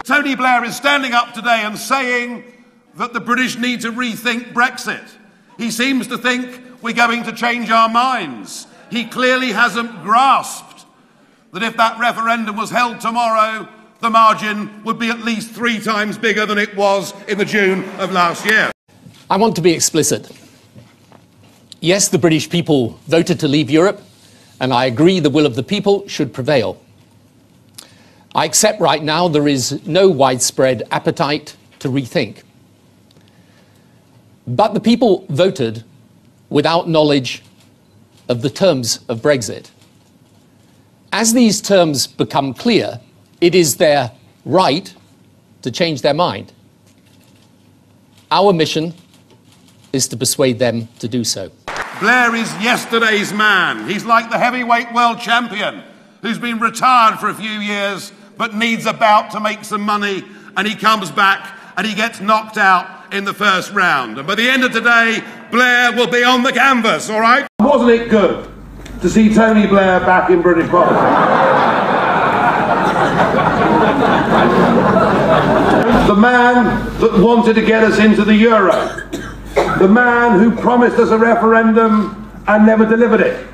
Tony Blair is standing up today and saying that the British need to rethink Brexit. He seems to think we're going to change our minds. He clearly hasn't grasped that if that referendum was held tomorrow, the margin would be at least 3 times bigger than it was in the June of last year. I want to be explicit. Yes, the British people voted to leave Europe, and I agree the will of the people should prevail. I accept right now there is no widespread appetite to rethink. But the people voted without knowledge of the terms of Brexit. As these terms become clear, it is their right to change their mind. Our mission is to persuade them to do so. Blair is yesterday's man. He's like the heavyweight world champion who's been retired for a few years but needs a bout to make some money, and he comes back and he gets knocked out in the first round. And by the end of today, Blair will be on the canvas, all right? Wasn't it good to see Tony Blair back in British politics? The man that wanted to get us into the euro. The man who promised us a referendum and never delivered it.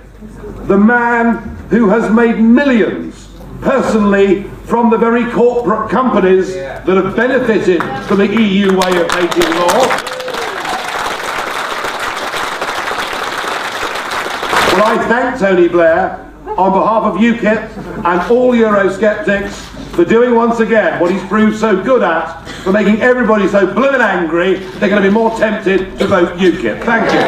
The man who has made millions personally from the very corporate companies that have benefited from the EU way of making law. Well, I thank Tony Blair on behalf of UKIP and all Eurosceptics for doing once again what he's proved so good at, for making everybody so blooming angry they're going to be more tempted to vote UKIP. Thank you.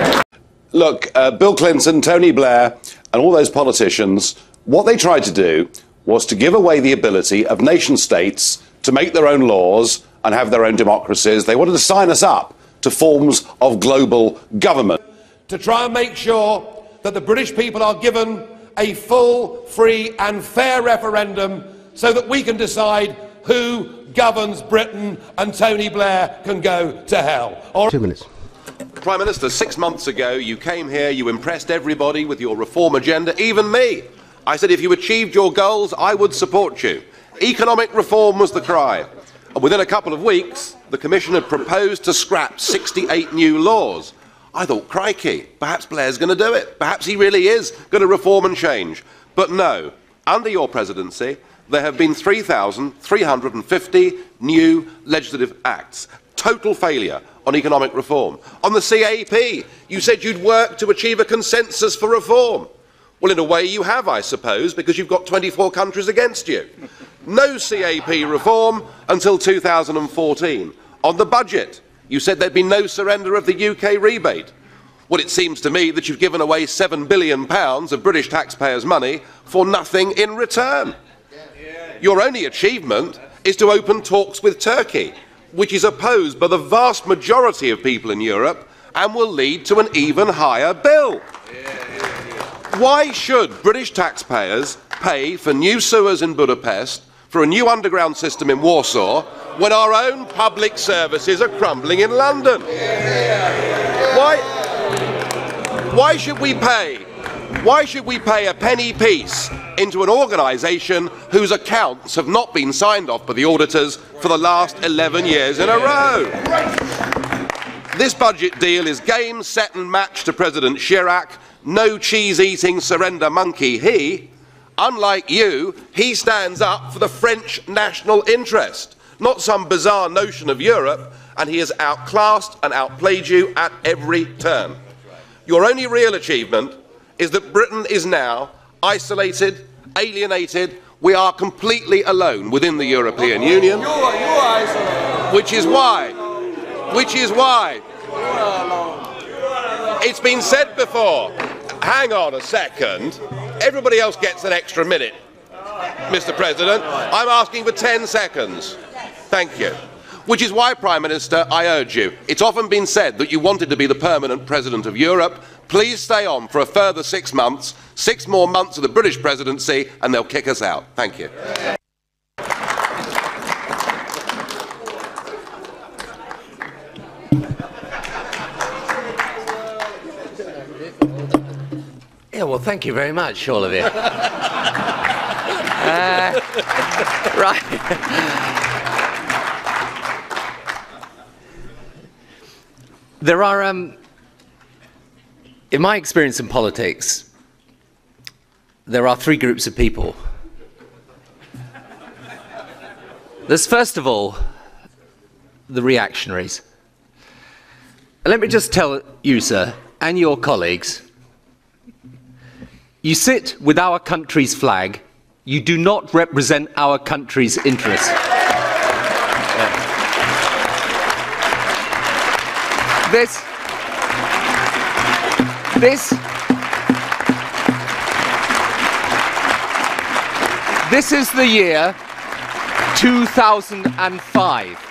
Look, Bill Clinton, Tony Blair and all those politicians, what they tried to do was to give away the ability of nation-states to make their own laws and have their own democracies. They wanted to sign us up to forms of global government. To try and make sure that the British people are given a full, free and fair referendum so that we can decide who governs Britain, and Tony Blair can go to hell. 2 minutes. Prime Minister, 6 months ago you came here, you impressed everybody with your reform agenda, even me. I said if you achieved your goals, I would support you. Economic reform was the cry. And within a couple of weeks, the Commission had proposed to scrap 68 new laws. I thought, crikey, perhaps Blair's going to do it. Perhaps he really is going to reform and change. But no, under your presidency, there have been 3,350 new legislative acts. Total failure on economic reform. On the CAP, you said you'd work to achieve a consensus for reform. Well, in a way you have, I suppose, because you've got 24 countries against you. No CAP reform until 2014. On the budget, you said there'd be no surrender of the UK rebate. Well, it seems to me that you've given away £7 billion of British taxpayers' money for nothing in return. Your only achievement is to open talks with Turkey, which is opposed by the vast majority of people in Europe and will lead to an even higher bill. Why should British taxpayers pay for new sewers in Budapest, for a new underground system in Warsaw, when our own public services are crumbling in London? Why should we pay a penny piece into an organisation whose accounts have not been signed off by the auditors for the last 11 years in a row? This budget deal is game, set and match to President Chirac. No cheese-eating surrender monkey he. Unlike you, he stands up for the French national interest, not some bizarre notion of Europe, and he has outclassed and outplayed you at every turn. Your only real achievement is that Britain is now isolated, alienated. We are completely alone within the European Union. Which is why it's been said before. Hang on a second. Everybody else gets an extra minute, Mr. President. I'm asking for 10 seconds. Thank you. Which is why, Prime Minister, I urge you. It's often been said that you wanted to be the permanent President of Europe. Please stay on for a further 6 months, 6 more months of the British presidency, and they'll kick us out. Thank you. Yeah, well, thank you very much, all of you. Right. There are, in my experience in politics, there are three groups of people. There's first of all, the reactionaries. And let me just tell you, sir, and your colleagues, you sit with our country's flag, you do not represent our country's interests. This is the year 2005.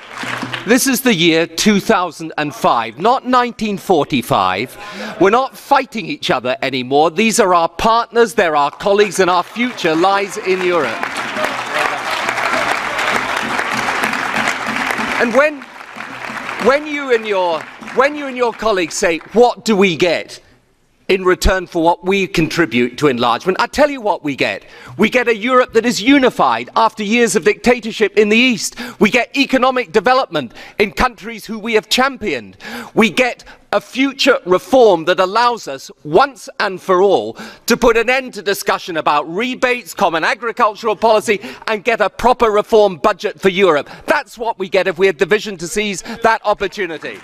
This is the year 2005, not 1945. We're not fighting each other anymore. These are our partners, they're our colleagues, and our future lies in Europe. And when you and your colleagues say, what do we get in return for what we contribute to enlargement? I tell you what we get. We get a Europe that is unified after years of dictatorship in the East. We get economic development in countries who we have championed. We get a future reform that allows us, once and for all, to put an end to discussion about rebates, common agricultural policy, and get a proper reform budget for Europe. That's what we get if we have the vision to seize that opportunity.